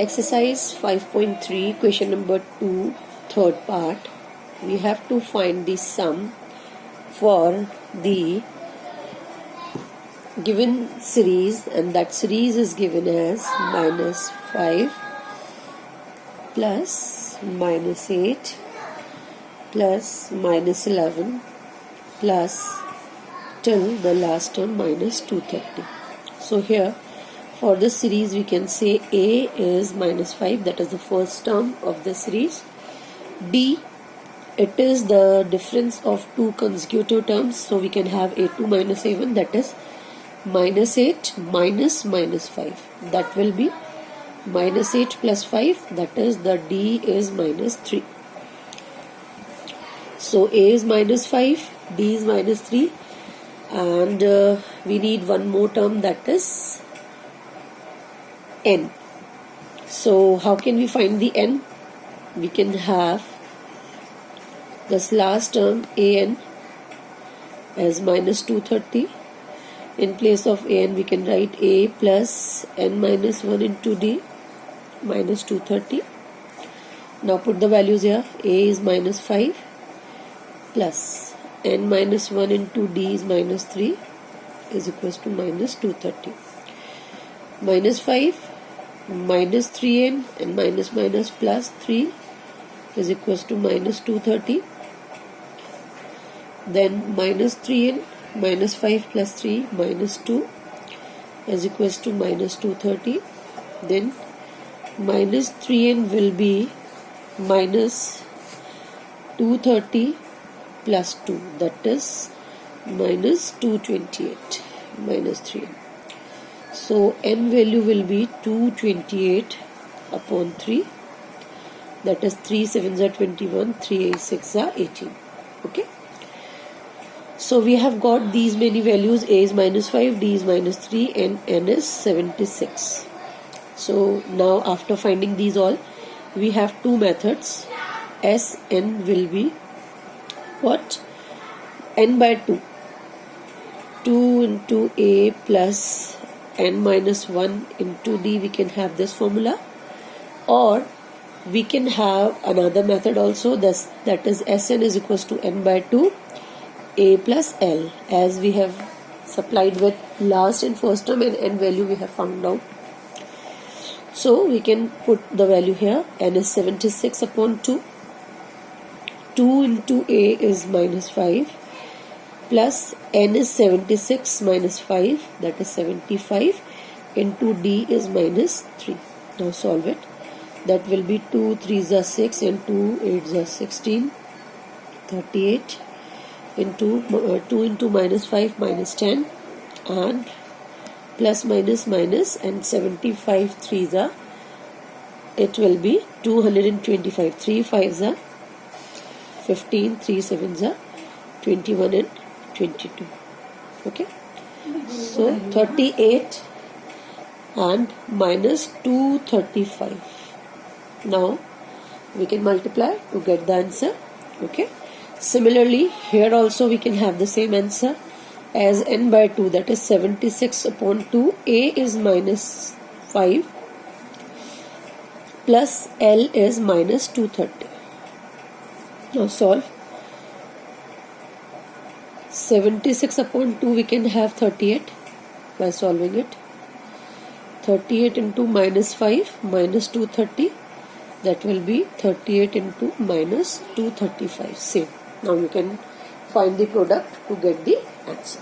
Exercise 5.3, question number 2, third part. We have to find the sum for the given series, and that series is given as -5 plus -8 plus -11 plus till the last term -230. So here for this series we can say A is -5, that is the first term of the series. D, it is the difference of two consecutive terms, so we can have A2 minus A1, that is -8 minus -5, that will be -8 plus 5, that is the D is -3. So A is -5, D is -3, and we need one more term, that is N. So how can we find the N? We can have this last term AN as -230. In place of AN we can write A plus N minus 1 into D -230. Now put the values here. A is -5 plus N minus 1 into D is -3 is equals to -230. -5 minus 3n and minus plus 3 is equals to -230. Then -3n minus 5 plus 3 -2 is equals to -230. Then -3n will be -230 plus 2, that is -228 minus 3n. So N value will be 228 upon 3, that is 3 7s are 21, 3 6 are 18. Okay. So we have got these many values. A is -5, D is -3, and N is 76. So now after finding these all, we have two methods. Sn will be what? N by 2. 2 into A plus N minus 1 into D, we can have this formula, or we can have another method also, that is Sn is equals to N by 2 A plus L, as we have supplied with last and first term, and N value we have found out. So we can put the value here. N is 76 upon 2. 2 into A is -5 plus N is 76 minus 5, that is 75, into D is -3. Now solve it. That will be 2 3s are 6 and 2 8s are 16, 38 into 2 into -5 -10, and plus minus minus, and 75 3s are, it will be 225. 3 5s are 15, 3 7s are 21 and 22. Okay. So 38 and -235. Now we can multiply to get the answer. Okay. Similarly, here also we can have the same answer as N by 2, that is 76 upon 2. A is -5 plus L is -230. Now solve. 76 upon 2 we can have 38 by solving it. 38 into -5 -230, that will be 38 into -235. Same. Now you can find the product to get the answer.